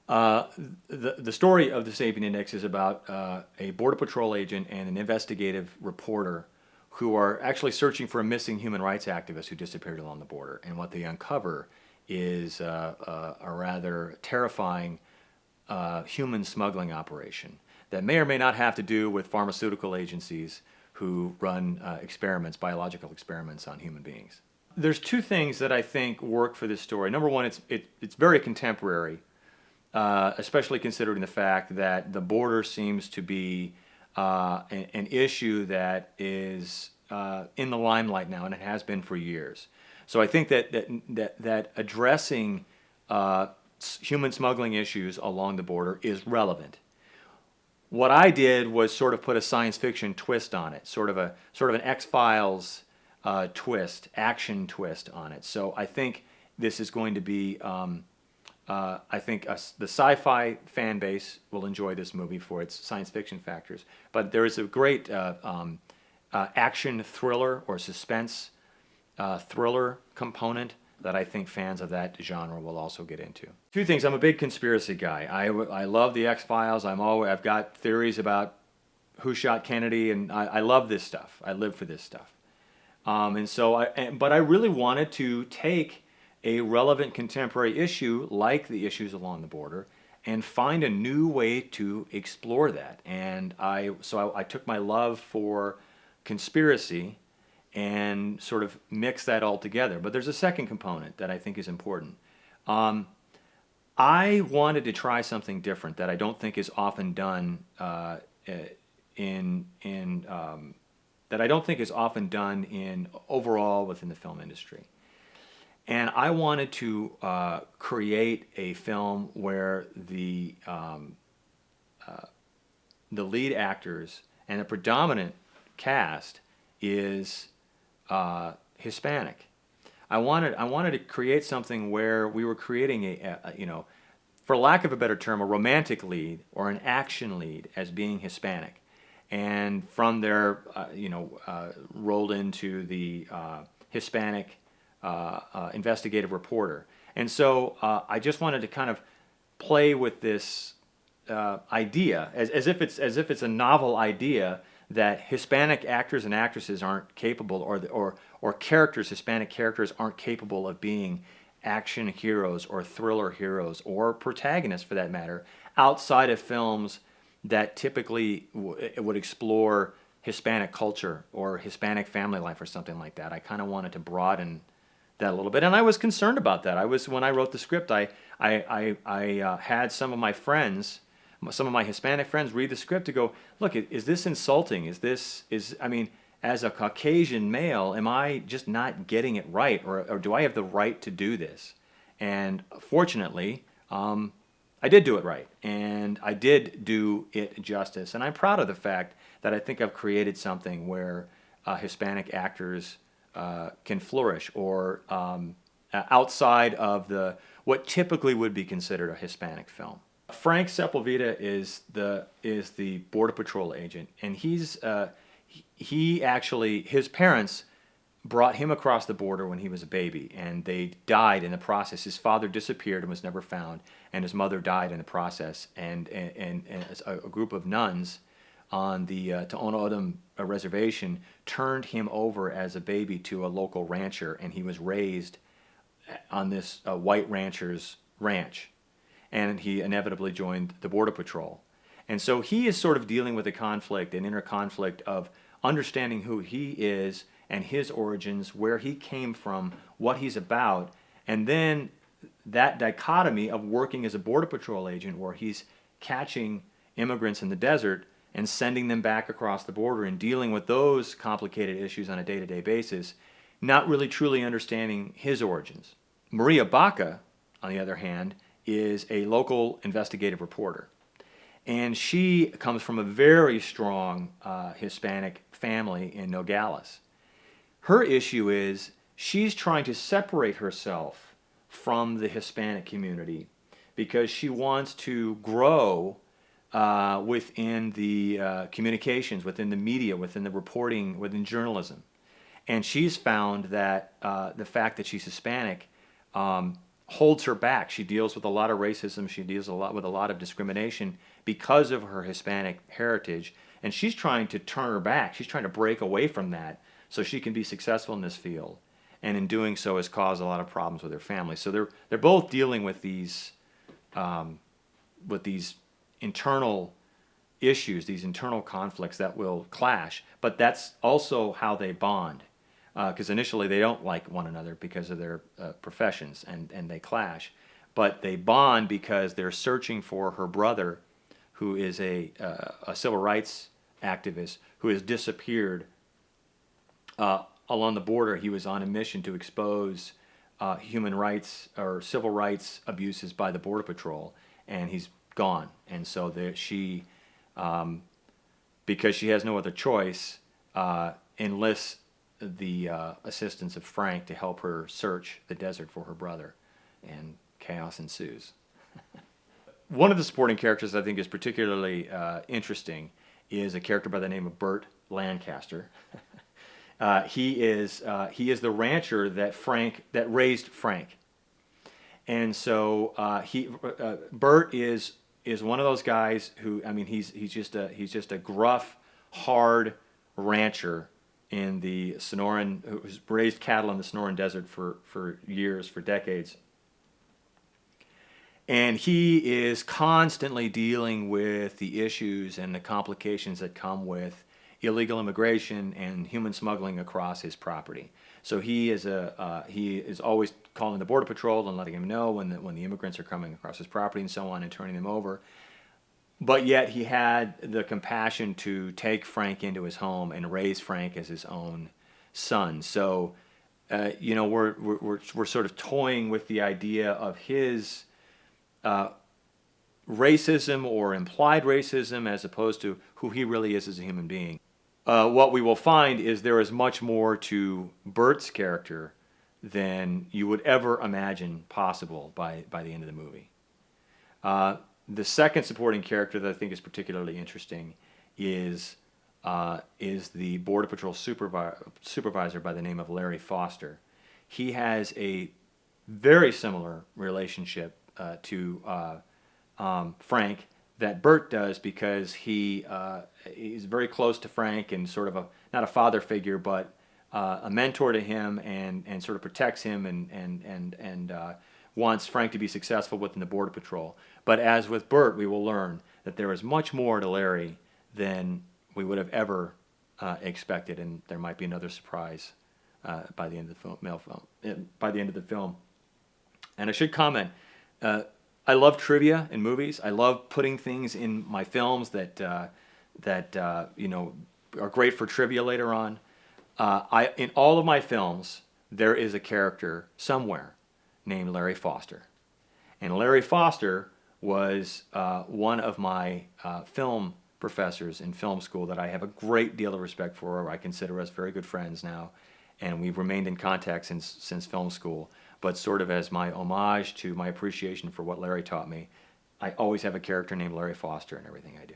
Uh, the story of the Sapien Index is about a Border Patrol agent and an investigative reporter who are actually searching for a missing human rights activist who disappeared along the border. And what they uncover is a rather terrifying human smuggling operation that may or may not have to do with pharmaceutical agencies who run experiments, biological experiments on human beings. There's two things that I think work for this story. Number one, it's very contemporary, especially considering the fact that the border seems to be an issue that is in the limelight now, and it has been for years. So I think that addressing human smuggling issues along the border is relevant. What I did was sort of put a science fiction twist on it, sort of an X-Files twist, action twist on it. So I think this is going to be I think the sci-fi fan base will enjoy this movie for its science fiction factors, but there is a great action thriller or suspense thriller component that I think fans of that genre will also get into. Two things: I'm a big conspiracy guy. I love the X Files. I've got theories about who shot Kennedy, and I love this stuff. I live for this stuff. But I really wanted to take a relevant contemporary issue like the issues along the border and find a new way to explore that. And I took my love for conspiracy and sort of mix that all together. But there's a second component that I think is important. Um, I wanted to try something different that I don't think is often done in that I don't think is often done in overall within the film industry. And I wanted to create a film where the lead actors and the predominant cast is Hispanic. I wanted to create something where we were creating for lack of a better term, a romantic lead or an action lead as being Hispanic, and from there, rolled into the Hispanic investigative reporter. And so I just wanted to kind of play with this idea as if it's a novel idea that Hispanic actors and actresses aren't capable, or characters, Hispanic characters aren't capable of being action heroes or thriller heroes or protagonists for that matter outside of films that typically would explore Hispanic culture or Hispanic family life or something like that. I kind of wanted to broaden that a little bit, and I was concerned about that. When I wrote the script, I had some of my friends, some of my Hispanic friends, read the script to go, look, is this insulting? I mean, as a Caucasian male, am I just not getting it right, or do I have the right to do this? And fortunately, I did do it right, and I did do it justice, and I'm proud of the fact that I think I've created something where Hispanic actors can flourish, or outside of what typically would be considered a Hispanic film. Frank Sepulveda is the Border Patrol agent, and he actually, his parents brought him across the border when he was a baby, and they died in the process. His father disappeared and was never found, and his mother died in the process. And a group of nuns on the Tohono O'odham reservation turned him over as a baby to a local rancher, and he was raised on this white rancher's ranch, and he inevitably joined the Border Patrol. And so he is sort of dealing with an inner conflict of understanding who he is and his origins, where he came from, what he's about, and then that dichotomy of working as a Border Patrol agent where he's catching immigrants in the desert and sending them back across the border and dealing with those complicated issues on a day-to-day basis, not really truly understanding his origins. Maria Baca, on the other hand, is a local investigative reporter. And she comes from a very strong Hispanic family in Nogales. Her issue is she's trying to separate herself from the Hispanic community because she wants to grow within the communications, within the media, within the reporting, within journalism. And she's found that the fact that she's Hispanic holds her back. She deals with a lot of racism. She deals with a lot of discrimination because of her Hispanic heritage, and she's trying to turn her back. She's trying to break away from that so she can be successful in this field. And in doing so, has caused a lot of problems with her family. So they're both dealing with these internal issues, these internal conflicts that will clash. But that's also how they bond, because initially they don't like one another because of their professions, and they clash. But they bond because they're searching for her brother, who is a civil rights activist who has disappeared along the border. He was on a mission to expose human rights or civil rights abuses by the Border Patrol, and he's gone. And so she, because she has no other choice, enlists the assistance of Frank to help her search the desert for her brother, and chaos ensues. One of the supporting characters I think is particularly interesting is a character by the name of Burt Lancaster. He is the rancher that raised Frank, and so Burt is one of those guys who, I mean, he's just a gruff, hard rancher in the Sonoran, who's raised cattle in the Sonoran Desert for years, for decades. And he is constantly dealing with the issues and the complications that come with illegal immigration and human smuggling across his property. So he is always calling the Border Patrol and letting him know when the immigrants are coming across his property and so on, and turning them over. But yet he had the compassion to take Frank into his home and raise Frank as his own son. So we're sort of toying with the idea of his racism or implied racism as opposed to who he really is as a human being. What we will find is there is much more to Bert's character than you would ever imagine possible by the end of the movie. The second supporting character that I think is particularly interesting is the Border Patrol supervisor by the name of Larry Foster. He has a very similar relationship to Frank that Bert does, because he's very close to Frank and sort of not a father figure, but a mentor to him, and sort of protects him and wants Frank to be successful within the Border Patrol. But as with Bert, we will learn that there is much more to Larry than we would have ever expected, and there might be another surprise by the end of the film. And I should comment, I love trivia in movies. I love putting things in my films that are great for trivia later on. In all of my films, there is a character somewhere named Larry Foster, and Larry Foster was one of my film professors in film school that I have a great deal of respect for. I consider us very good friends now, and we've remained in contact since film school. But sort of as my homage to my appreciation for what Larry taught me, I always have a character named Larry Foster in everything I do.